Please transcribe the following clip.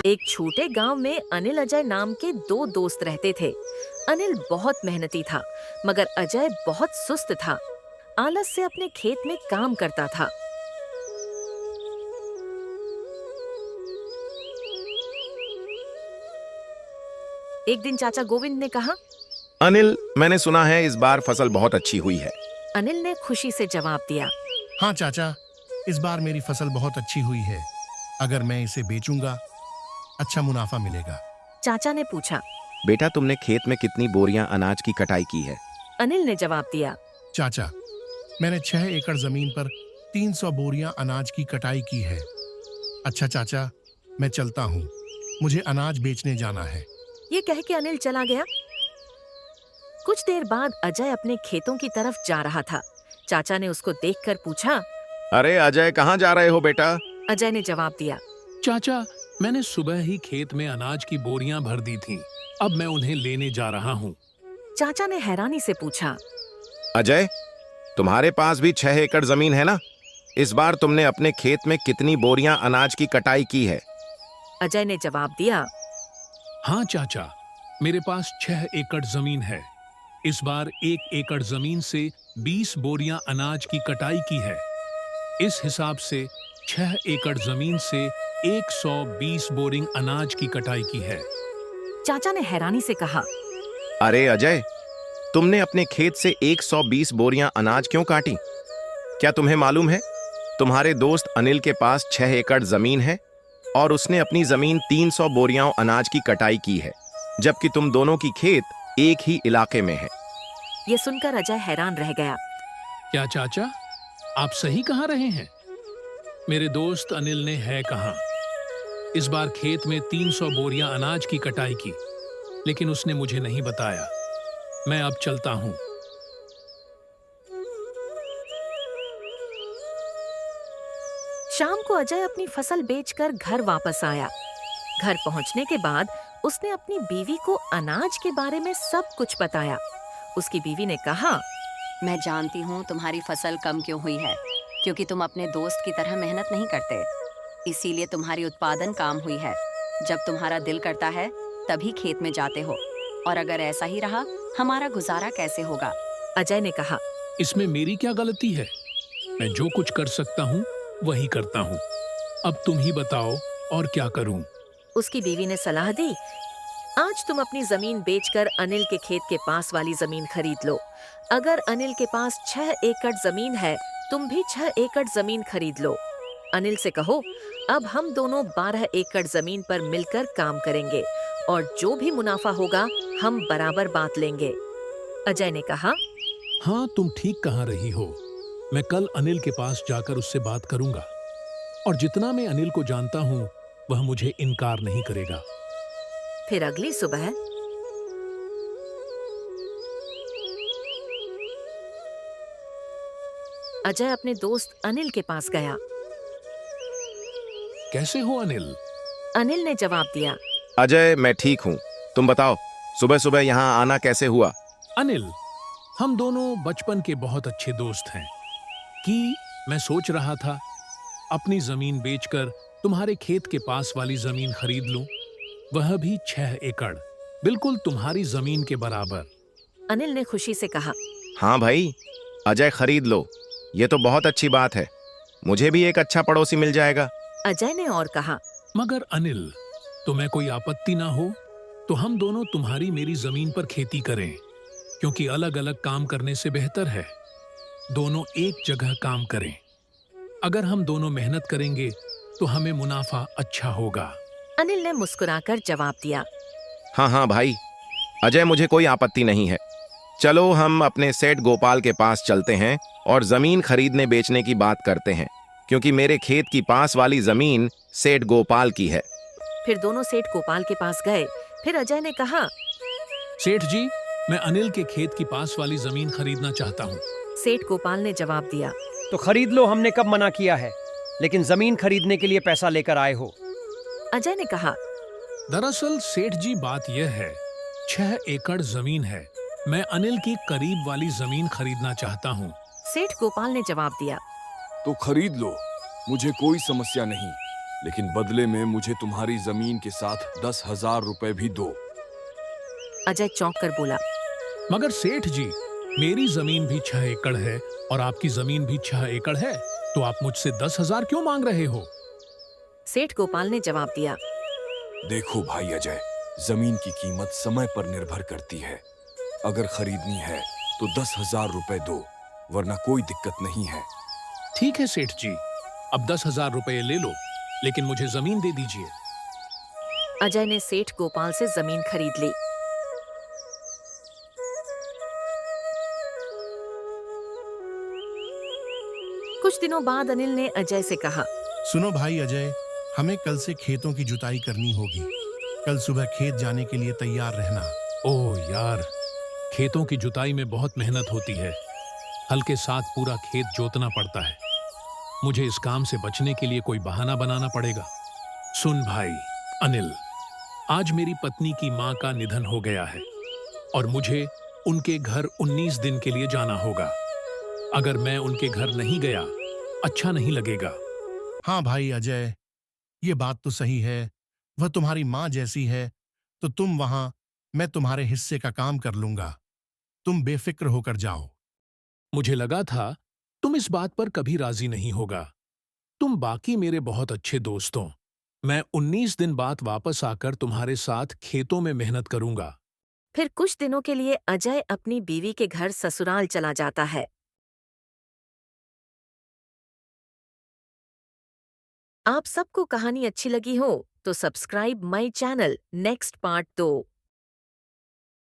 एक छोटे गांव में अनिल अजय नाम के दो दोस्त रहते थे। अनिल बहुत मेहनती था, मगर अजय बहुत सुस्त था। आलस से अपने खेत में काम करता था। एक दिन चाचा गोविंद ने कहा, अनिल, मैंने सुना है इस बार फसल बहुत अच्छी हुई है। अनिल ने खुशी से जवाब दिया। हाँ चाचा, इस बार मेरी फसल बहुत अच्छी हुई है। अगर मैं इसे बेचूंगा, अच्छा मुनाफा मिलेगा। चाचा ने पूछा। बेटा, तुमने खेत में कितनी बोरियां अनाज की कटाई की है? अनिल ने जवाब दिया। चाचा, मैंने 6 एकड़ जमीन पर 300 बोरियां अनाज की कटाई की है। अच्छा चाचा, मैं चलता हूँ, मुझे अनाज बेचने जाना है। ये कह के अनिल चला गया। कुछ देर बाद अजय अपने खेतों की तरफ जा रहा था। चाचा ने उसको देखकर पूछा। अरे अजय, कहाँ जा रहे हो बेटा? अजय ने जवाब दिया। चाचा, मैंने सुबह ही खेत में अनाज की बोरियां भर दी थीं। अब मैं उन्हें लेने जा रहा हूँ। चाचा ने हैरानी से पूछा। अजय, तुम्हारे पास भी 6 एकड़ जमीन है ना? इस बार तुमने अपने खेत में कितनी बोरियां अनाज की कटाई की है? अजय ने जवाब दिया। हाँ चाचा, मेरे पास 6 एकड़ जमीन है। इस बार 1 एकड़ जमीन से 20 बोरियां अनाज की कटाई की है। इस हिसाब से 6 एकड़ जमीन से 120 बोरिंग अनाज की कटाई की है। चाचा ने हैरानी से कहा। अरे अजय, तुमने अपने खेत से 120 बोरियां अनाज क्यों काटी? क्या तुम्हें मालूम है, तुम्हारे दोस्त अनिल के पास 6 एकड़ जमीन है और उसने अपनी जमीन 300 बोरियां अनाज की कटाई की है, जबकि तुम दोनों की खेत एक ही इलाके में है। ये सुनकर अजय हैरान रह गया। क्या चाचा, आप सही कहा रहे हैं? मेरे दोस्त अनिल ने है कहा। इस बार खेत में 300 बोरियां अनाज की कटाई की, लेकिन उसने मुझे नहीं बताया। मैं अब चलता हूं। शाम को अजय अपनी फसल बेचकर घर वापस आया। घर पहुंचने के बाद उसने अपनी बीवी को अनाज के बारे में सब कुछ बताया। उसकी बीवी ने कहा। मैं जानती हूँ तुम्हारी फसल कम क्यों हुई है, क्योंकि तुम अपने दोस्त की तरह मेहनत नहीं करते, इसीलिए तुम्हारी उत्पादन कम हुई है। जब तुम्हारा दिल करता है तभी खेत में जाते हो, और अगर ऐसा ही रहा, हमारा गुजारा कैसे होगा? अजय ने कहा। इसमें मेरी क्या गलती है? मैं जो कुछ कर सकता हूँ वही करता हूँ। अब तुम ही बताओ और क्या करूँ? उसकी बीवी ने सलाह दी। आज तुम अपनी जमीन बेचकर अनिल के खेत के पास वाली जमीन खरीद लो। अगर अनिल के पास 6 एकड़ जमीन है, तुम भी 6 एकड़ जमीन खरीद लो। अनिल से कहो, अब हम दोनों 12 एकड़ जमीन पर मिलकर काम करेंगे और जो भी मुनाफा होगा हम बराबर बांट लेंगे। अजय ने कहा। हाँ, तुम ठीक कह रही हो। मैं कल अनिल के पास जाकर उससे बात करूंगा, और जितना मैं अनिल को जानता हूँ वह मुझे इनकार नहीं करेगा। फिर अगली सुबह अजय अपने दोस्त अनिल के पास गया। कैसे हो अनिल? अनिल ने जवाब दिया। अजय, मैं ठीक हूँ, तुम बताओ, सुबह सुबह यहाँ आना कैसे हुआ? अनिल, हम दोनों बचपन के बहुत अच्छे दोस्त हैं। कि मैं सोच रहा था अपनी जमीन बेचकर तुम्हारे खेत के पास वाली जमीन खरीद लूं, वह भी 6 एकड़, बिल्कुल तुम्हारी जमीन के बराबर। अनिल ने खुशी से कहा। हाँ भाई, अजय खरीद लो, ये तो बहुत अच्छी बात है। मुझे भी एक अच्छा पड़ोसी मिल जाएगा। अजय ने और कहा। मगर अनिल, तुम्हें कोई आपत्ति ना हो तो हम दोनों तुम्हारी मेरी जमीन पर खेती करें, क्योंकि अलग अलग काम करने से बेहतर है दोनों एक जगह काम करें। अगर हम दोनों मेहनत करेंगे तो हमें मुनाफा अच्छा होगा। अनिल ने मुस्कुराकर जवाब दिया। हाँ हाँ भाई, अजय, मुझे कोई आपत्ति नहीं है। चलो हम अपने सेठ गोपाल के पास चलते हैं और जमीन खरीदने बेचने की बात करते हैं, क्योंकि मेरे खेत की पास वाली जमीन सेठ गोपाल की है। फिर दोनों सेठ गोपाल के पास गए। फिर अजय ने कहा। सेठ जी, मैं अनिल के खेत की पास वाली जमीन खरीदना चाहता हूँ। सेठ गोपाल ने जवाब दिया। तो खरीद लो, हमने कब मना किया है, लेकिन जमीन खरीदने के लिए पैसा लेकर आए हो। अजय ने कहा। दरअसल सेठ जी, बात यह है, 6 एकड़ जमीन है। मैं अनिल की करीब वाली जमीन खरीदना चाहता हूँ। सेठ गोपाल ने जवाब दिया। तो खरीद लो, मुझे कोई समस्या नहीं, लेकिन बदले में मुझे तुम्हारी जमीन के साथ 10,000 रुपए भी दो। अजय चौंक कर बोला। मगर सेठ जी, मेरी जमीन भी 6 एकड़ है और आपकी जमीन भी 6 एकड़ है, तो आप मुझसे 10,000 क्यों मांग रहे हो? सेठ गोपाल ने जवाब दिया। देखो भाई अजय, जमीन की कीमत समय पर निर्भर करती है। अगर खरीदनी है तो 10,000 रुपए दो, वरना कोई दिक्कत नहीं है। ठीक है सेठ जी, अब 10,000 रुपए ले लो, लेकिन मुझे जमीन दे दीजिए। अजय ने सेठ गोपाल से जमीन खरीद ली। कुछ दिनों बाद अनिल ने अजय से कहा। सुनो भाई अजय, हमें कल से खेतों की जुताई करनी होगी। कल सुबह खेत जाने के लिए तैयार रहना। ओह यार, खेतों की जुताई में बहुत मेहनत होती है। हल के साथ पूरा खेत जोतना पड़ता है। मुझे इस काम से बचने के लिए कोई बहाना बनाना पड़ेगा। सुन भाई अनिल, आज मेरी पत्नी की माँ का निधन हो गया है और मुझे उनके घर 19 दिन के लिए जाना होगा। अगर मैं उनके घर नहीं गया, अच्छा नहीं लगेगा। हाँ भाई अजय, ये बात तो सही है। वह तुम्हारी माँ जैसी है, तो तुम वहां, मैं तुम्हारे हिस्से का काम कर लूंगा। तुम बेफिक्र होकर जाओ। मुझे लगा था तुम इस बात पर कभी राजी नहीं होगा। तुम बाकी मेरे बहुत अच्छे दोस्त हो। मैं 19 दिन बाद वापस आकर तुम्हारे साथ खेतों में मेहनत करूंगा। फिर कुछ दिनों के लिए अजय अपनी बीवी के घर ससुराल चला जाता है। आप सबको कहानी अच्छी लगी हो तो subscribe my channel next part 2।